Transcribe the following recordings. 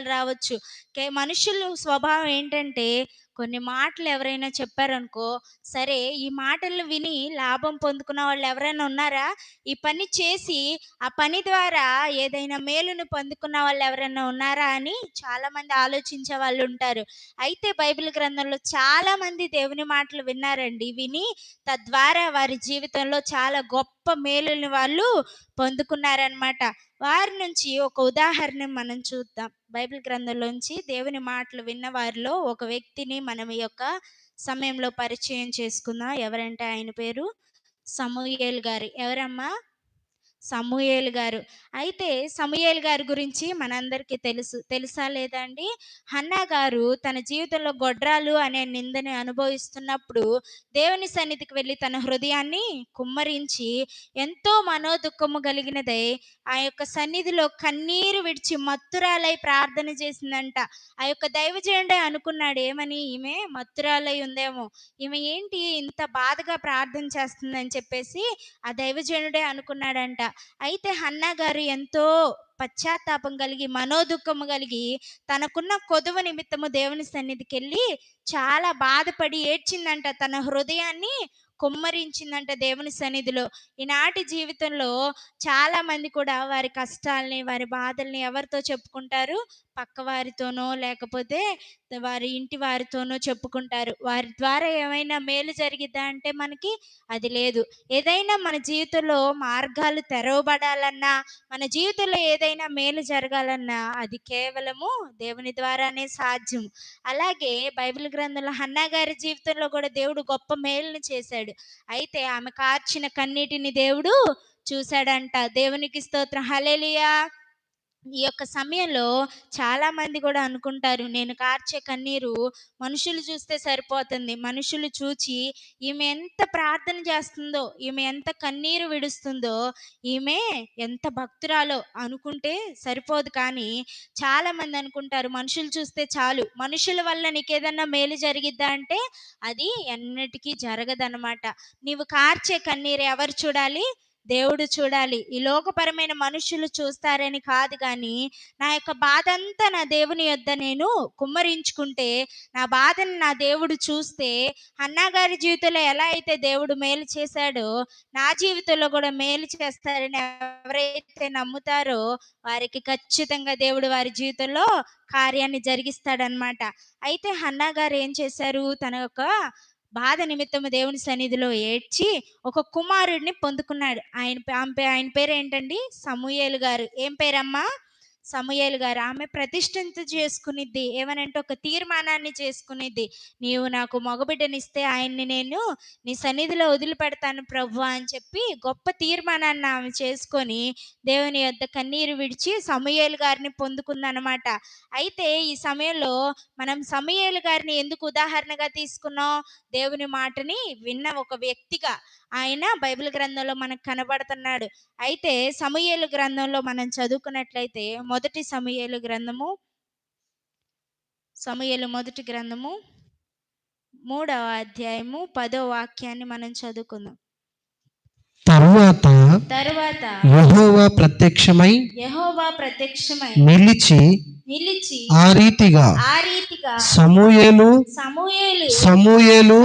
ఆలోచనలు రావచ్చు. మనుషులు స్వభావం ఏంటంటే, కొన్ని మాటలు ఎవరైనా చెప్పారనుకో, సరే ఈ మాటలు విని లాభం పొందుకున్న వాళ్ళు ఎవరైనా ఉన్నారా? ఈ పని చేసి, ఆ పని ద్వారా ఏదైనా మేలును పొందుకున్న వాళ్ళు ఎవరైనా ఉన్నారా అని చాలామంది ఆలోచించే వాళ్ళుంటారు. అయితే బైబిల్ గ్రంథంలో చాలామంది దేవుని మాటలు విన్నారండి. విని తద్వారా వారి జీవితంలో చాలా గొప్ప మేలుని వాళ్ళు పొందుకున్నారనమాట. వారి నుంచి ఒక ఉదాహరణ మనం చూద్దాం. బైబిల్ గ్రంథంలోంచి దేవుని మాటలు విన్న వారిలో ఒక వ్యక్తిని మనం ఈ యొక్క సమయంలో పరిచయం చేసుకుందాం. ఎవరంటే ఆయన పేరు సమూయేలు గారు. ఎవరమ్మా? సమూయేలు గారు. అయితే సమూయేలు గారి గురించి మనందరికీ తెలుసు. తెలుసా లేదా అండి? హన్నా గారు తన జీవితంలో గొడ్రాలు అనే నిందని అనుభవిస్తున్నప్పుడు దేవుని సన్నిధికి వెళ్ళి తన హృదయాన్ని కుమ్మరించి ఎంతో మనోదుఖము కలిగినదై ఆ యొక్క సన్నిధిలో కన్నీరు విడిచి మత్తురాలై ప్రార్థన చేసిందంట. ఆ యొక్క దైవజనుడే అనుకున్నాడు ఏమని, ఈమె మత్తురాలై ఉందేమో, ఈమె ఏంటి ఇంత బాధగా ప్రార్థన చేస్తుందని చెప్పేసి ఆ దైవజనుడే అనుకున్నాడంట. అయితే హన్నా గారు ఎంతో పశ్చాత్తాపం కలిగి మనోదుఖము కలిగి తనకున్న కొదువ నిమిత్తము దేవుని సన్నిధికి వెళ్ళి చాలా బాధపడి ఏడ్చిందంట. తన హృదయాన్ని కుమ్మరించిందంట దేవుని సన్నిధిలో. ఈనాటి జీవితంలో చాలా మంది కూడా వారి కష్టాల్ని, వారి బాధల్ని ఎవరితో చెప్పుకుంటారు? పక్కవారితోనో లేకపోతే వారి ఇంటి వారితోనో చెప్పుకుంటారు. వారి ద్వారా ఏమైనా మేలు జరిగిద్దా అంటే మనకి అది లేదు. ఏదైనా మన జీవితంలో మార్గాలు తెరవబడాలన్నా, మన జీవితంలో ఏదైనా మేలు జరగాలన్నా అది కేవలము దేవుని ద్వారానే సాధ్యం. అలాగే బైబిల్ గ్రంథంలో హన్నా గారి జీవితంలో కూడా దేవుడు గొప్ప మేలుని చేశాడు. అయితే ఆమె కార్చిన కన్నీటిని దేవుడు చూశాడంట. దేవునికి స్తోత్రం. హల్లెలూయా. ఈ యొక్క సమయంలో చాలామంది కూడా అనుకుంటారు, నేను కార్చే కన్నీరు మనుషులు చూస్తే సరిపోతుంది. మనుషులు చూచి ఈమె ఎంత ప్రార్థన చేస్తుందో, ఈమె ఎంత కన్నీరు విడుస్తుందో, ఈమె ఎంత భక్తురాలో అనుకుంటే సరిపోదు. కానీ చాలామంది అనుకుంటారు మనుషులు చూస్తే చాలు, మనుషుల వల్ల నీకేదన్నా మేలు జరిగిద్దా అంటే అది ఎన్నటికీ జరగదనమాట. నీవు కార్చే కన్నీరు ఎవరు చూడాలి? దేవుడు చూడాలి. ఈ లోకపరమైన మనుషులు చూస్తారని కాదు గాని, నా యొక్క బాధ అంతా నా దేవుని యొద్ద నేను కుమ్మరించుకుంటే, నా బాధని నా దేవుడు చూస్తే, హన్నా గారి జీవితంలో ఎలా అయితే దేవుడు మేలు చేశాడో నా జీవితంలో కూడా మేలు చేస్తారని ఎవరైతే నమ్ముతారో వారికి ఖచ్చితంగా దేవుడు వారి జీవితంలో కార్యాన్ని జరిగిస్తాడనమాట. అయితే హన్నా గారు ఏం చేశారు? తన యొక్క బాధ నిమిత్తము దేవుని సన్నిధిలో ఏడ్చి ఒక కుమారుడిని పొందుకున్నాడు. ఆయన పేరు ఏంటండి? సమూయేలు గారు. ఏం పేరమ్మా? సమూయేలు గారు. ఆమె ప్రతిష్ఠిత చేసుకునిద్ది. ఏమనంటే ఒక తీర్మానాన్ని చేసుకునిద్ది. నీవు నాకు మగబిడ్డనిస్తే ఆయన్ని నేను నీ సన్నిధిలో వదిలిపెడతాను ప్రభువా అని చెప్పి గొప్ప తీర్మానాన్ని ఆమె చేసుకొని దేవుని యొద్ద కన్నీరు విడిచి సమూయేలు గారిని పొందుకుందనమాట. అయితే ఈ సమయంలో మనం సమూయేలు గారిని ఎందుకు ఉదాహరణగా తీసుకున్నాం? దేవుని మాటని విన్న ఒక వ్యక్తిగా ఆయన బైబిల్ గ్రంథంలో మనకు కనబడుతున్నాడు. అయితే సమూయేలు గ్రంథంలో మనం చదువుకున్నట్లయితే మొదటి సమూయేలు గ్రంథము, సమూయేలు మొదటి గ్రంథము 3వ అధ్యాయము 10వ వాక్యాన్ని మనం చదువుకుందాం. తరువాత యెహోవా ప్రత్యక్షమై నిలిచి ఆ రీతిగా సమూయేలు సమూయేలు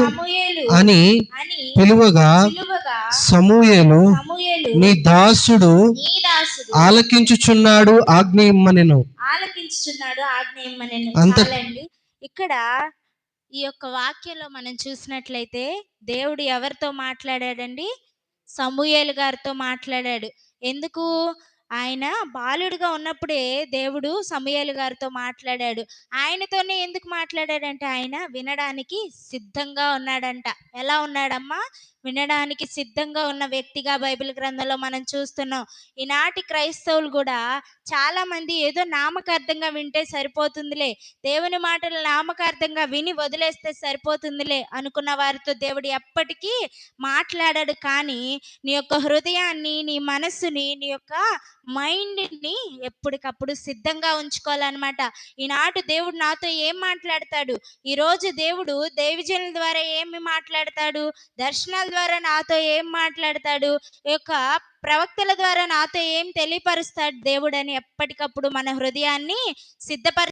అని పిలువగా, సమూయేలు నీ దాసుడు ఆలకించుచున్నాడు, ఆజ్ఞ ఇమ్మనెను. చాలండి. ఇక్కడ ఈ యొక్క వాక్యంలో మనం చూసినట్లయితే దేవుడు ఎవరితో మాట్లాడాడండి? సమూయేలు గారితో మాట్లాడాడు. ఎందుకు? ఆయన బాలుడుగా ఉన్నప్పుడే దేవుడు సమూయేలు గారితో మాట్లాడాడు. ఆయనతోనే ఎందుకు మాట్లాడాడంటే ఆయన వినడానికి సిద్ధంగా ఉన్నాడంట. ఎలా ఉన్నాడమ్మా? వినడానికి సిద్ధంగా ఉన్న వ్యక్తిగా బైబిల్ గ్రంథంలో మనం చూస్తున్నాం. ఈనాటి క్రైస్తవులు కూడా చాలామంది ఏదో నామకార్థంగా వింటే సరిపోతుందిలే, దేవుని మాటలు నామకార్థంగా విని వదిలేస్తే సరిపోతుందిలే అనుకున్న వారితో దేవుడు ఎప్పటికీ మాట్లాడాడు. కానీ నీ యొక్క హృదయాన్ని, నీ మనస్సుని, నీ యొక్క మైండ్ని ఎప్పటికప్పుడు సిద్ధంగా ఉంచుకోవాలన్నమాట. ఈనాడు దేవుడు నాతో ఏం మాట్లాడతాడు? ఈరోజు దేవుడు దైవజనుల ద్వారా ఏమి మాట్లాడతాడు? దర్శనాల ద్వారా నాతో ఏం మాట్లాడతాడు? ఈ యొక్క ప్రవక్తల ద్వారా నాతో ఏం తెలియపరుస్తాడు దేవుడు అని ఎప్పటికప్పుడు మన హృదయాన్ని సిద్ధపర